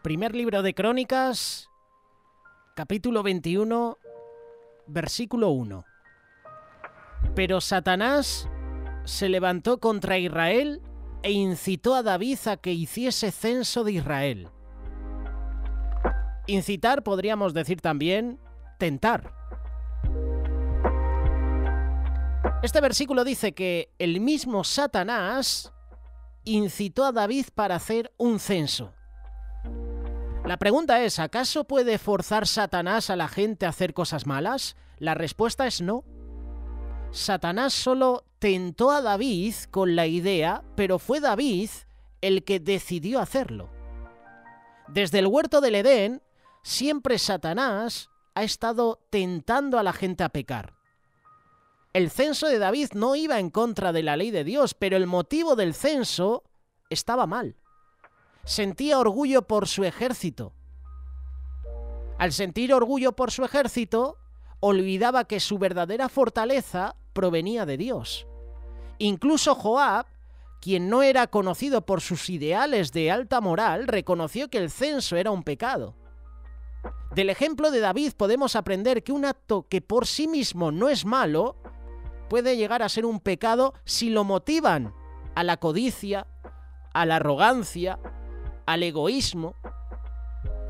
Primer libro de Crónicas, capítulo 21, versículo 1. Pero Satanás se levantó contra Israel e incitó a David a que hiciese censo de Israel. Incitar podríamos decir también tentar. Este versículo dice que el mismo Satanás incitó a David para hacer un censo. La pregunta es, ¿acaso puede forzar Satanás a la gente a hacer cosas malas? La respuesta es no. Satanás solo tentó a David con la idea, pero fue David el que decidió hacerlo. Desde el huerto del Edén, siempre Satanás ha estado tentando a la gente a pecar. El censo de David no iba en contra de la ley de Dios, pero el motivo del censo estaba mal. Sentía orgullo por su ejército. Al sentir orgullo por su ejército, olvidaba que su verdadera fortaleza provenía de Dios. Incluso Joab, quien no era conocido por sus ideales de alta moral, reconoció que el censo era un pecado. Del ejemplo de David podemos aprender que un acto que por sí mismo no es malo, puede llegar a ser un pecado si lo motivan a la codicia, a la arrogancia, al egoísmo.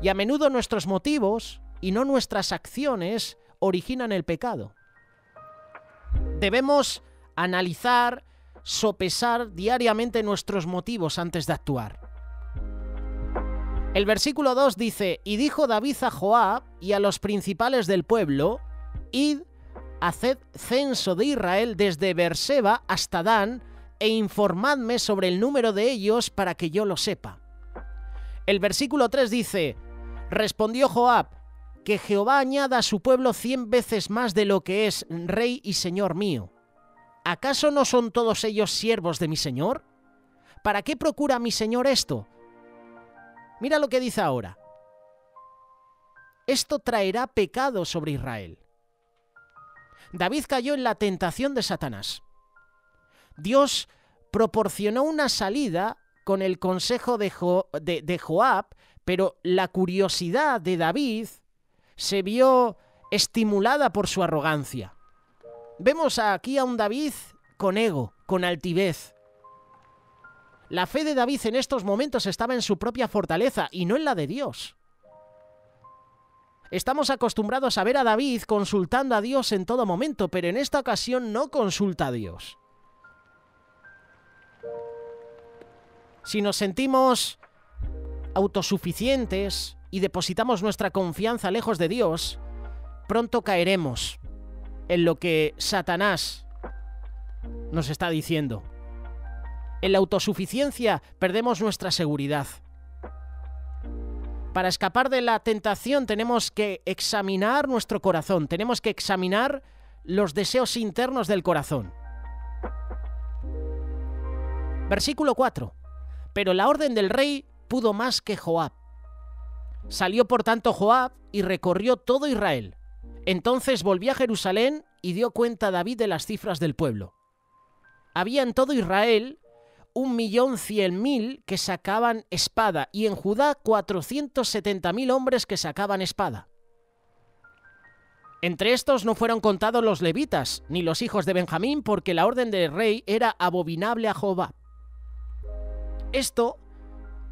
Y a menudo nuestros motivos y no nuestras acciones originan el pecado. Debemos analizar, sopesar diariamente nuestros motivos antes de actuar. El versículo 2 dice: Y dijo David a Joab y a los principales del pueblo: Id, haced censo de Israel desde Beerseba hasta Dan, e informadme sobre el número de ellos para que yo lo sepa. El versículo 3 dice: Respondió Joab: Que Jehová añada a su pueblo 100 veces más de lo que es rey y señor mío. ¿Acaso no son todos ellos siervos de mi señor? ¿Para qué procura mi señor esto? Mira lo que dice ahora. Esto traerá pecado sobre Israel. David cayó en la tentación de Satanás. Dios proporcionó una salida con el consejo de Joab, pero la curiosidad de David se vio estimulada por su arrogancia. Vemos aquí a un David con ego, con altivez. La fe de David en estos momentos estaba en su propia fortaleza y no en la de Dios. Estamos acostumbrados a ver a David consultando a Dios en todo momento, pero en esta ocasión no consulta a Dios. Si nos sentimos autosuficientes y depositamos nuestra confianza lejos de Dios, pronto caeremos en lo que Satanás nos está diciendo. En la autosuficiencia perdemos nuestra seguridad. Para escapar de la tentación tenemos que examinar nuestro corazón, tenemos que examinar los deseos internos del corazón. Versículo 4. Pero la orden del rey pudo más que Joab. Salió por tanto Joab y recorrió todo Israel. Entonces volvió a Jerusalén y dio cuenta a David de las cifras del pueblo. Había en todo Israel 1.100.000 que sacaban espada, y en Judá 470.000 hombres que sacaban espada. Entre estos no fueron contados los levitas, ni los hijos de Benjamín, porque la orden del rey era abominable a Jehová. Esto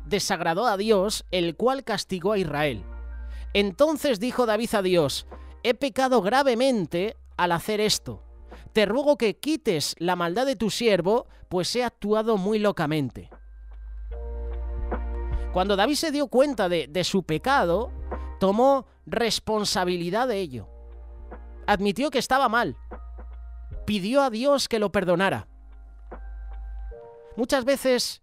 desagradó a Dios, el cual castigó a Israel. Entonces dijo David a Dios: He pecado gravemente al hacer esto. Te ruego que quites la maldad de tu siervo, pues he actuado muy locamente. Cuando David se dio cuenta de su pecado, tomó responsabilidad de ello. Admitió que estaba mal. Pidió a Dios que lo perdonara. Muchas veces,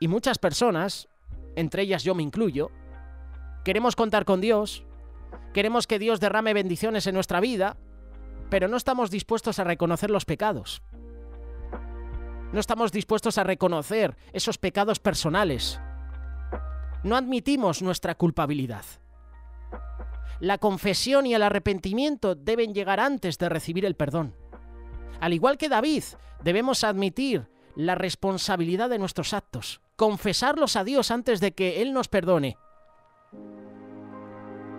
y muchas personas, entre ellas yo me incluyo, queremos contar con Dios, queremos que Dios derrame bendiciones en nuestra vida, pero no estamos dispuestos a reconocer los pecados. No estamos dispuestos a reconocer esos pecados personales. No admitimos nuestra culpabilidad. La confesión y el arrepentimiento deben llegar antes de recibir el perdón. Al igual que David, debemos admitir la responsabilidad de nuestros actos, confesarlos a Dios antes de que Él nos perdone.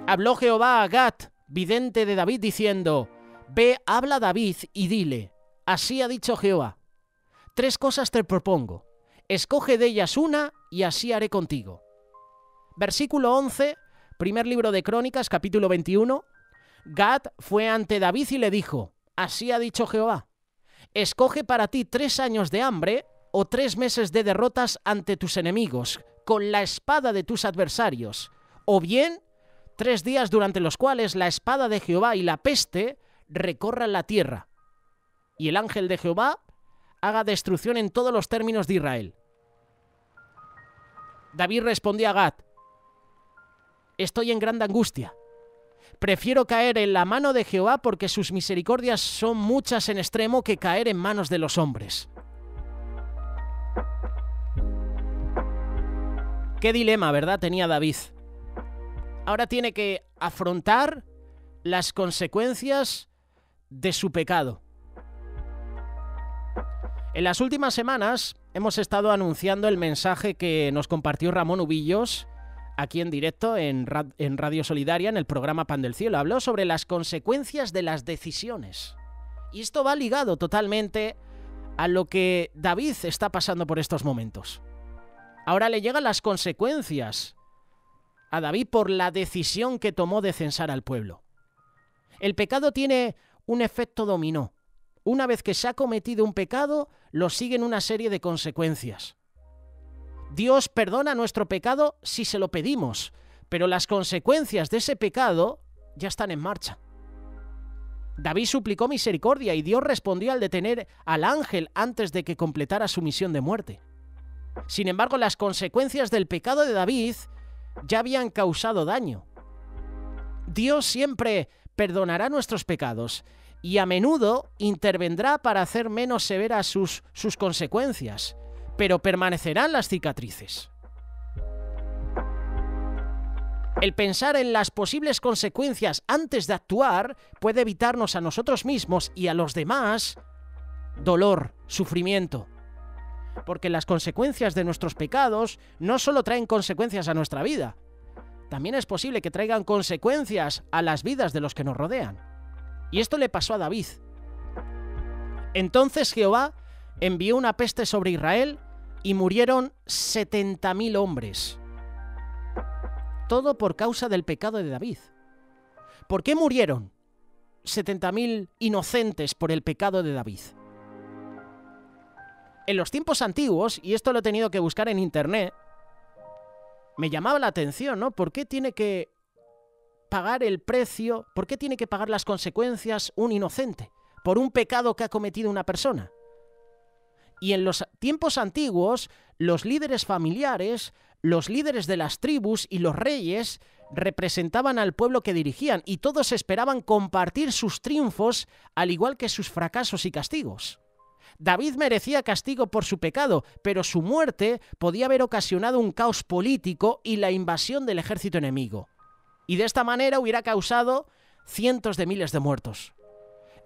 Habló Jehová a Gad, vidente de David, diciendo: Ve, habla a David y dile: así ha dicho Jehová, 3 cosas te propongo, escoge de ellas una y así haré contigo. Versículo 11, primer libro de Crónicas, capítulo 21. Gad fue ante David y le dijo: así ha dicho Jehová, escoge para ti 3 años de hambre o 3 meses de derrotas ante tus enemigos, con la espada de tus adversarios, o bien 3 días durante los cuales la espada de Jehová y la peste recorran la tierra, y el ángel de Jehová haga destrucción en todos los términos de Israel. David respondió a Gad: estoy en gran angustia. Prefiero caer en la mano de Jehová, porque sus misericordias son muchas en extremo, que caer en manos de los hombres. Qué dilema, ¿verdad?, tenía David. Ahora tiene que afrontar las consecuencias de su pecado. En las últimas semanas hemos estado anunciando el mensaje que nos compartió Ramón Ubillos aquí en directo en Radio Solidaria, en el programa Pan del Cielo. Habló sobre las consecuencias de las decisiones. Y esto va ligado totalmente a lo que David está pasando por estos momentos. Ahora le llegan las consecuencias a David por la decisión que tomó de censar al pueblo. El pecado tiene un efecto dominó. Una vez que se ha cometido un pecado, lo siguen una serie de consecuencias. Dios perdona nuestro pecado si se lo pedimos, pero las consecuencias de ese pecado ya están en marcha. David suplicó misericordia y Dios respondió al detener al ángel antes de que completara su misión de muerte. Sin embargo, las consecuencias del pecado de David ya habían causado daño. Dios siempre perdonará nuestros pecados y a menudo intervendrá para hacer menos severas sus consecuencias, pero permanecerán las cicatrices. El pensar en las posibles consecuencias antes de actuar puede evitarnos a nosotros mismos y a los demás dolor, sufrimiento. Porque las consecuencias de nuestros pecados no solo traen consecuencias a nuestra vida, también es posible que traigan consecuencias a las vidas de los que nos rodean. Y esto le pasó a David. Entonces Jehová envió una peste sobre Israel y murieron 70.000 hombres. Todo por causa del pecado de David. ¿Por qué murieron 70.000 inocentes por el pecado de David? En los tiempos antiguos, y esto lo he tenido que buscar en internet, me llamaba la atención, ¿no? ¿Por qué tiene que pagar el precio, por qué tiene que pagar las consecuencias un inocente por un pecado que ha cometido una persona? Y en los tiempos antiguos, los líderes familiares, los líderes de las tribus y los reyes representaban al pueblo que dirigían y todos esperaban compartir sus triunfos al igual que sus fracasos y castigos. David merecía castigo por su pecado, pero su muerte podía haber ocasionado un caos político y la invasión del ejército enemigo. Y de esta manera hubiera causado cientos de miles de muertos.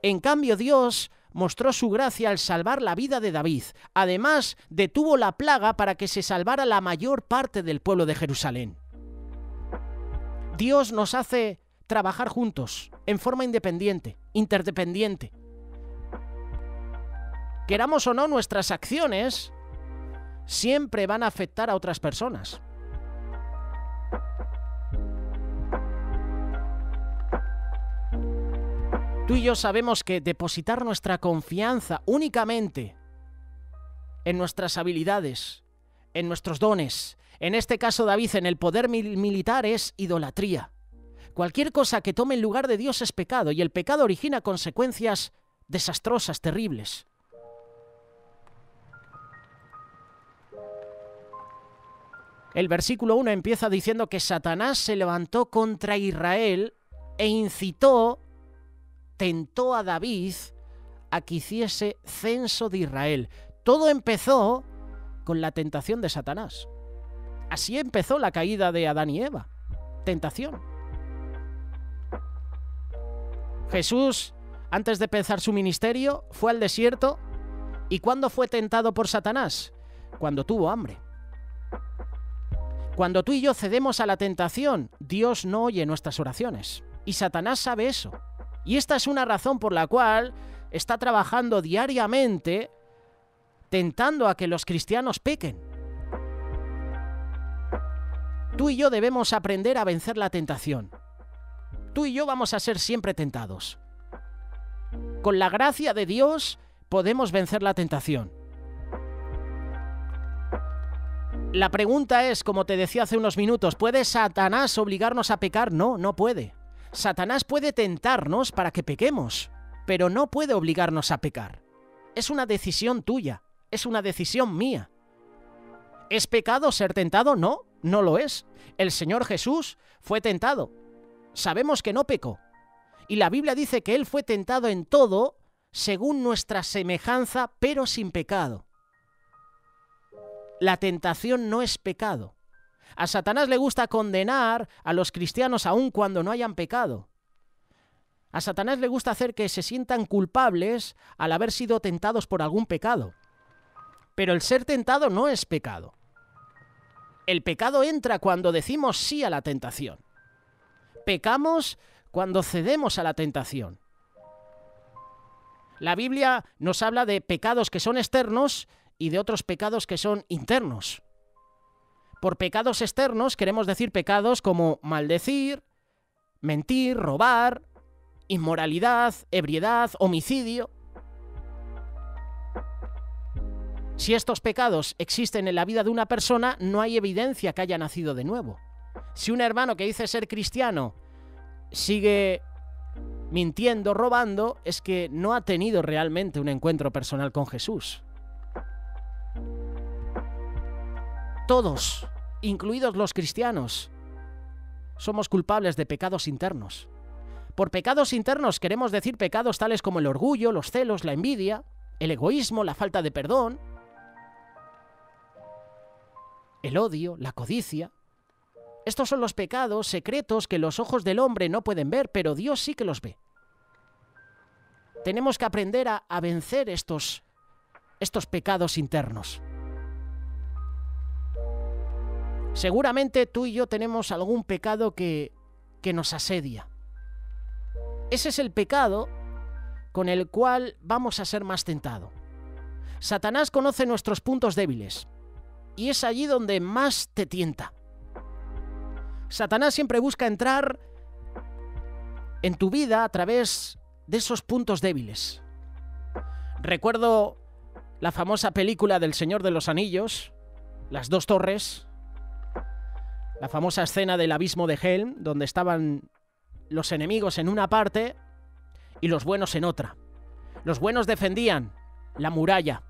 En cambio, Dios mostró su gracia al salvar la vida de David. Además, detuvo la plaga para que se salvara la mayor parte del pueblo de Jerusalén. Dios nos hace trabajar juntos, en forma independiente, interdependiente. Queramos o no, nuestras acciones siempre van a afectar a otras personas. Tú y yo sabemos que depositar nuestra confianza únicamente en nuestras habilidades, en nuestros dones, en este caso David, en el poder militar, es idolatría. Cualquier cosa que tome el lugar de Dios es pecado, y el pecado origina consecuencias desastrosas, terribles. El versículo 1 empieza diciendo que Satanás se levantó contra Israel e tentó a David a que hiciese censo de Israel. Todo empezó con la tentación de Satanás. Así empezó la caída de Adán y Eva. Tentación. Jesús, antes de empezar su ministerio, fue al desierto. ¿Y cuándo fue tentado por Satanás? Cuando tuvo hambre. Cuando tú y yo cedemos a la tentación, Dios no oye nuestras oraciones. Y Satanás sabe eso. Y esta es una razón por la cual está trabajando diariamente tentando a que los cristianos pequen. Tú y yo debemos aprender a vencer la tentación. Tú y yo vamos a ser siempre tentados. Con la gracia de Dios podemos vencer la tentación. La pregunta es, como te decía hace unos minutos, ¿puede Satanás obligarnos a pecar? No, no puede. Satanás puede tentarnos para que pequemos, pero no puede obligarnos a pecar. Es una decisión tuya, es una decisión mía. ¿Es pecado ser tentado? No, no lo es. El Señor Jesús fue tentado. Sabemos que no pecó. Y la Biblia dice que Él fue tentado en todo según nuestra semejanza, pero sin pecado. La tentación no es pecado. A Satanás le gusta condenar a los cristianos aun cuando no hayan pecado. A Satanás le gusta hacer que se sientan culpables al haber sido tentados por algún pecado. Pero el ser tentado no es pecado. El pecado entra cuando decimos sí a la tentación. Pecamos cuando cedemos a la tentación. La Biblia nos habla de pecados que son externos y de otros pecados que son internos. Por pecados externos queremos decir pecados como maldecir, mentir, robar, inmoralidad, ebriedad, homicidio. Si estos pecados existen en la vida de una persona, no hay evidencia que haya nacido de nuevo. Si un hermano que dice ser cristiano sigue mintiendo, robando, es que no ha tenido realmente un encuentro personal con Jesús. Todos, incluidos los cristianos, somos culpables de pecados internos. Por pecados internos queremos decir pecados tales como el orgullo, los celos, la envidia, el egoísmo, la falta de perdón, el odio, la codicia. Estos son los pecados secretos que los ojos del hombre no pueden ver, pero Dios sí que los ve. Tenemos que aprender a vencer estos pecados internos. Seguramente tú y yo tenemos algún pecado que nos asedia. Ese es el pecado con el cual vamos a ser más tentados. Satanás conoce nuestros puntos débiles y es allí donde más te tienta. Satanás siempre busca entrar en tu vida a través de esos puntos débiles. Recuerdo la famosa película del Señor de los Anillos, Las Dos Torres, la famosa escena del abismo de Helm, donde estaban los enemigos en una parte y los buenos en otra. Los buenos defendían la muralla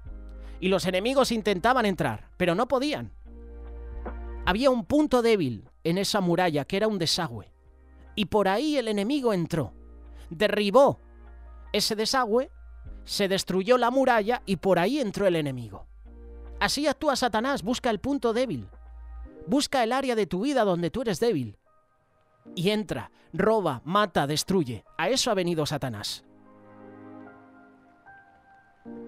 y los enemigos intentaban entrar, pero no podían. Había un punto débil en esa muralla que era un desagüe. Y por ahí el enemigo entró, derribó ese desagüe, se destruyó la muralla y por ahí entró el enemigo. Así actúa Satanás, busca el punto débil. Busca el área de tu vida donde tú eres débil. Y entra, roba, mata, destruye. A eso ha venido Satanás.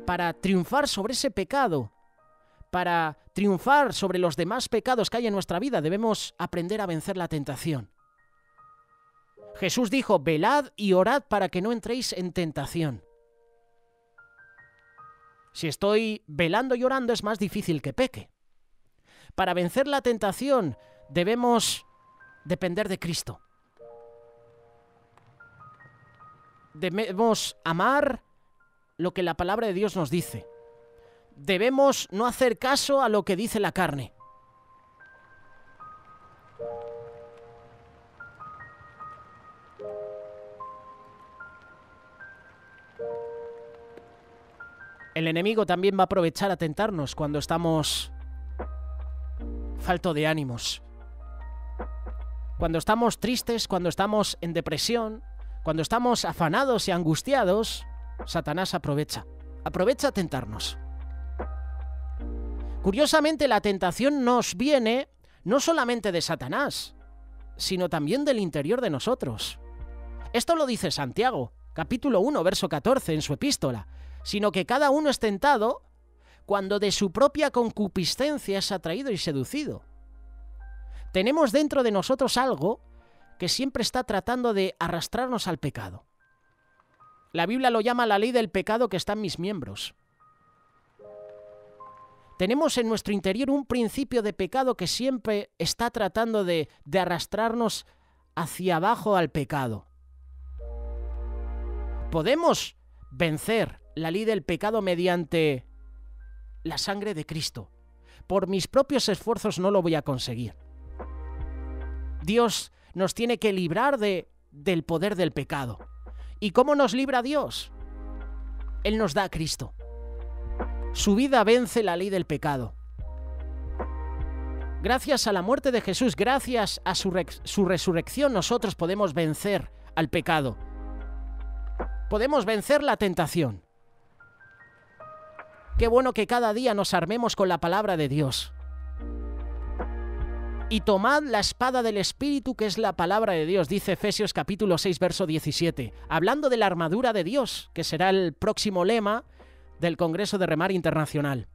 Para triunfar sobre ese pecado, para triunfar sobre los demás pecados que hay en nuestra vida, debemos aprender a vencer la tentación. Jesús dijo, velad y orad para que no entréis en tentación. Si estoy velando y orando es más difícil que peque. Para vencer la tentación debemos depender de Cristo. Debemos amar lo que la palabra de Dios nos dice. Debemos no hacer caso a lo que dice la carne. El enemigo también va a aprovechar a tentarnos cuando estamos falto de ánimos. Cuando estamos tristes, cuando estamos en depresión, cuando estamos afanados y angustiados, Satanás aprovecha a tentarnos. Curiosamente, la tentación nos viene no solamente de Satanás, sino también del interior de nosotros. Esto lo dice Santiago, capítulo 1, verso 14, en su epístola, sino que cada uno es tentado cuando de su propia concupiscencia es atraído y seducido. Tenemos dentro de nosotros algo que siempre está tratando de arrastrarnos al pecado. La Biblia lo llama la ley del pecado que está en mis miembros. Tenemos en nuestro interior un principio de pecado que siempre está tratando de arrastrarnos hacia abajo al pecado. Podemos vencer la ley del pecado mediante la sangre de Cristo. Por mis propios esfuerzos no lo voy a conseguir. Dios nos tiene que librar del poder del pecado. ¿Y cómo nos libra Dios? Él nos da a Cristo. Su vida vence la ley del pecado. Gracias a la muerte de Jesús, gracias a su resurrección, nosotros podemos vencer al pecado. Podemos vencer la tentación. Qué bueno que cada día nos armemos con la palabra de Dios. Y tomad la espada del Espíritu, que es la palabra de Dios, dice Efesios capítulo 6, verso 17. Hablando de la armadura de Dios, que será el próximo lema del Congreso de Remar Internacional.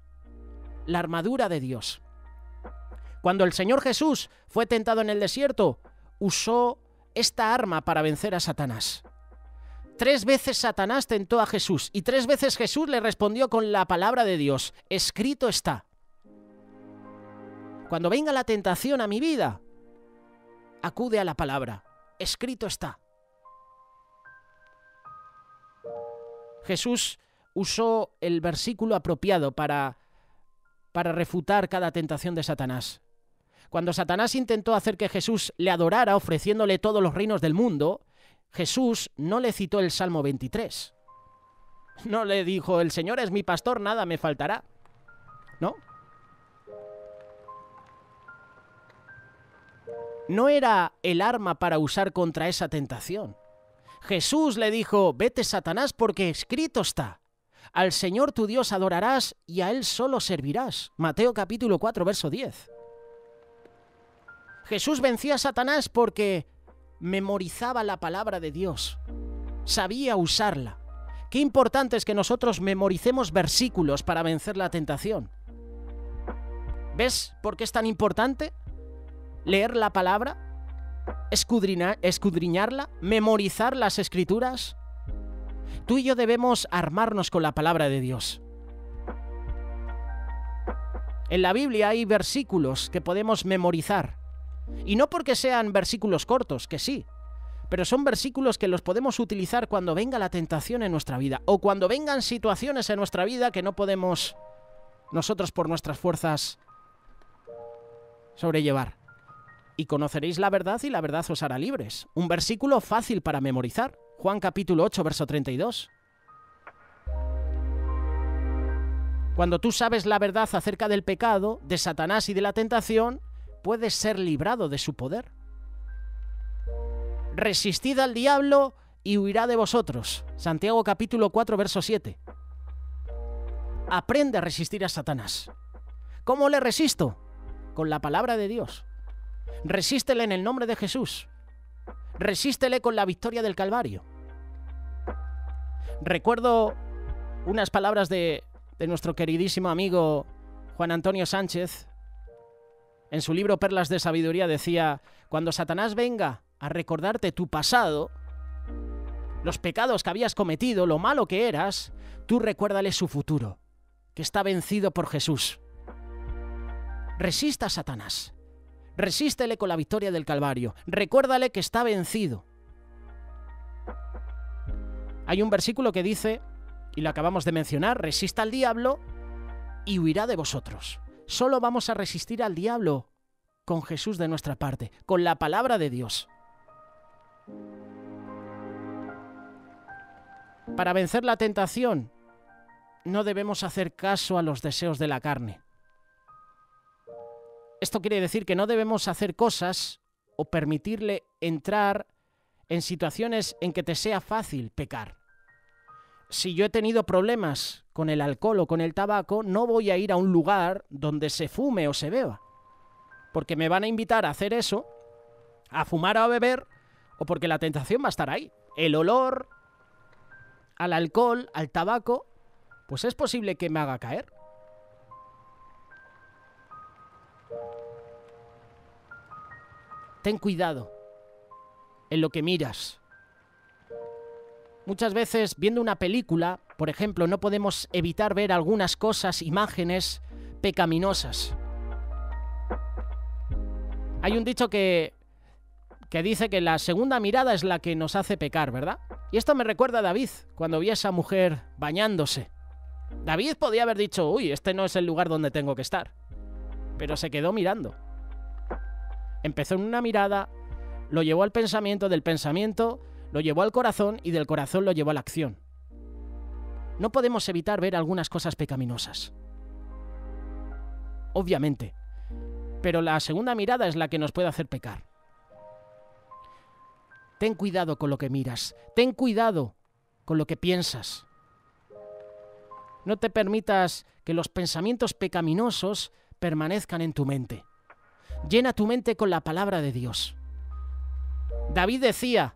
La armadura de Dios. Cuando el Señor Jesús fue tentado en el desierto, usó esta arma para vencer a Satanás. 3 veces Satanás tentó a Jesús y 3 veces Jesús le respondió con la palabra de Dios. Escrito está. Cuando venga la tentación a mi vida, acude a la palabra. Escrito está. Jesús usó el versículo apropiado para refutar cada tentación de Satanás. Cuando Satanás intentó hacer que Jesús le adorara ofreciéndole todos los reinos del mundo, Jesús no le citó el Salmo 23. No le dijo, el Señor es mi pastor, nada me faltará. ¿No? No era el arma para usar contra esa tentación. Jesús le dijo, vete Satanás porque escrito está. Al Señor tu Dios adorarás y a Él solo servirás. Mateo capítulo 4, verso 10. Jesús venció a Satanás porque memorizaba la palabra de Dios. Sabía usarla. Qué importante es que nosotros memoricemos versículos para vencer la tentación. ¿Ves por qué es tan importante leer la palabra? Escudriñarla, memorizar las escrituras. Tú y yo debemos armarnos con la palabra de Dios. En la Biblia hay versículos que podemos memorizar. Y no porque sean versículos cortos, que sí, pero son versículos que los podemos utilizar cuando venga la tentación en nuestra vida o cuando vengan situaciones en nuestra vida que no podemos nosotros por nuestras fuerzas sobrellevar. Y conoceréis la verdad y la verdad os hará libres. Un versículo fácil para memorizar. Juan capítulo 8, verso 32. Cuando tú sabes la verdad acerca del pecado, de Satanás y de la tentación, puedes ser librado de su poder. Resistid al diablo y huirá de vosotros. Santiago capítulo 4, verso 7. Aprende a resistir a Satanás. ¿Cómo le resisto? Con la palabra de Dios. Resístele en el nombre de Jesús. Resístele con la victoria del Calvario. Recuerdo unas palabras de nuestro queridísimo amigo Juan Antonio Sánchez. En su libro Perlas de Sabiduría decía, cuando Satanás venga a recordarte tu pasado, los pecados que habías cometido, lo malo que eras, tú recuérdale su futuro, que está vencido por Jesús. Resista a Satanás. Resístele con la victoria del Calvario. Recuérdale que está vencido. Hay un versículo que dice, y lo acabamos de mencionar, resista al diablo y huirá de vosotros. Solo vamos a resistir al diablo con Jesús de nuestra parte, con la palabra de Dios. Para vencer la tentación, no debemos hacer caso a los deseos de la carne. Esto quiere decir que no debemos hacer cosas o permitirle entrar en situaciones en que te sea fácil pecar. Si yo he tenido problemas con el alcohol o con el tabaco, no voy a ir a un lugar donde se fume o se beba. porque me van a invitar a hacer eso, a fumar o a beber, o porque la tentación va a estar ahí. El olor al alcohol, al tabaco, pues es posible que me haga caer. Ten cuidado en lo que miras. Muchas veces, viendo una película, por ejemplo, no podemos evitar ver algunas cosas, imágenes pecaminosas. Hay un dicho que dice que la segunda mirada es la que nos hace pecar, ¿verdad? Y esto me recuerda a David, cuando vi a esa mujer bañándose. David podía haber dicho, uy, este no es el lugar donde tengo que estar. Pero se quedó mirando. Empezó en una mirada, lo llevó al pensamiento, del pensamiento lo llevó al corazón y del corazón lo llevó a la acción. No podemos evitar ver algunas cosas pecaminosas. Obviamente. Pero la segunda mirada es la que nos puede hacer pecar. Ten cuidado con lo que miras. Ten cuidado con lo que piensas. No te permitas que los pensamientos pecaminosos permanezcan en tu mente. Llena tu mente con la palabra de Dios. David decía,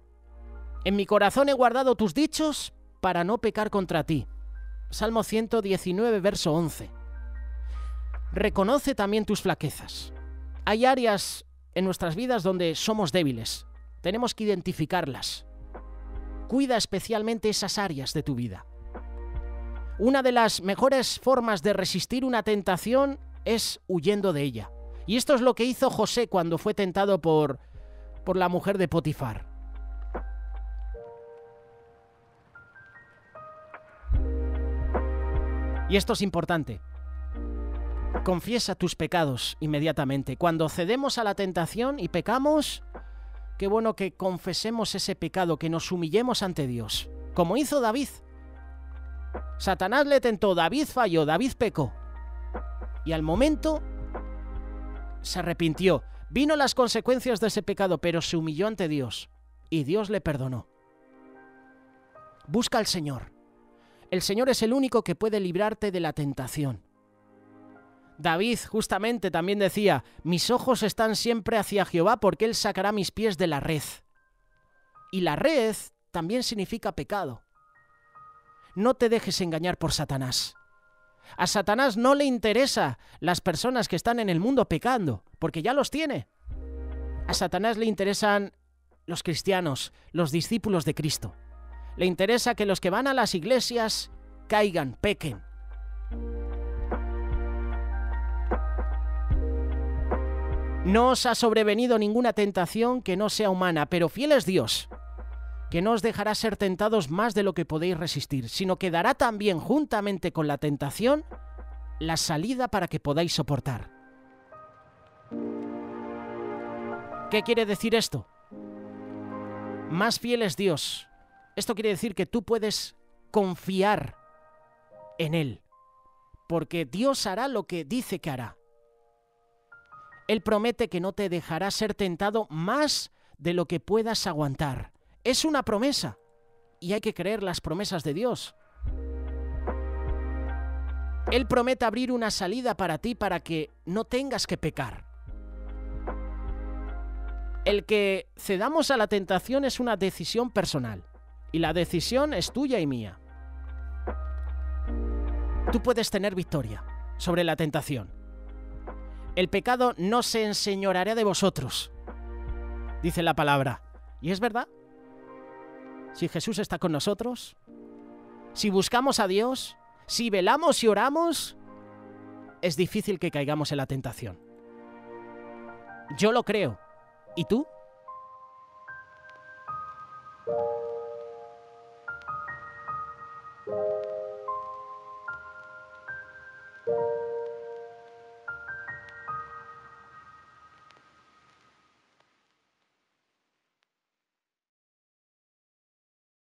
en mi corazón he guardado tus dichos para no pecar contra ti. Salmo 119, verso 11. Reconoce también tus flaquezas. Hay áreas en nuestras vidas donde somos débiles. Tenemos que identificarlas. Cuida especialmente esas áreas de tu vida. Una de las mejores formas de resistir una tentación es huyendo de ella. Y esto es lo que hizo José cuando fue tentado por la mujer de Potifar. Y esto es importante. Confiesa tus pecados inmediatamente. Cuando cedemos a la tentación y pecamos, qué bueno que confesemos ese pecado, que nos humillemos ante Dios, como hizo David. Satanás le tentó, David falló, David pecó. Y al momento se arrepintió. Vino las consecuencias de ese pecado, pero se humilló ante Dios. Y Dios le perdonó. Busca al Señor. El Señor es el único que puede librarte de la tentación. David justamente también decía, mis ojos están siempre hacia Jehová porque Él sacará mis pies de la red. Y la red también significa pecado. No te dejes engañar por Satanás. A Satanás no le interesa las personas que están en el mundo pecando, porque ya los tiene. A Satanás le interesan los cristianos, los discípulos de Cristo. Le interesa que los que van a las iglesias caigan, pequen. No os ha sobrevenido ninguna tentación que no sea humana, pero fiel es Dios, que no os dejará ser tentados más de lo que podéis resistir, sino que dará también, juntamente con la tentación, la salida para que podáis soportar. ¿Qué quiere decir esto? Más fiel es Dios. Esto quiere decir que tú puedes confiar en Él, porque Dios hará lo que dice que hará. Él promete que no te dejará ser tentado más de lo que puedas aguantar. Es una promesa y hay que creer las promesas de Dios. Él promete abrir una salida para ti para que no tengas que pecar. El que cedamos a la tentación es una decisión personal y la decisión es tuya y mía. Tú puedes tener victoria sobre la tentación. El pecado no se enseñoreará de vosotros, dice la palabra. ¿Y es verdad? Si Jesús está con nosotros, si buscamos a Dios, si velamos y oramos, es difícil que caigamos en la tentación. Yo lo creo. ¿Y tú?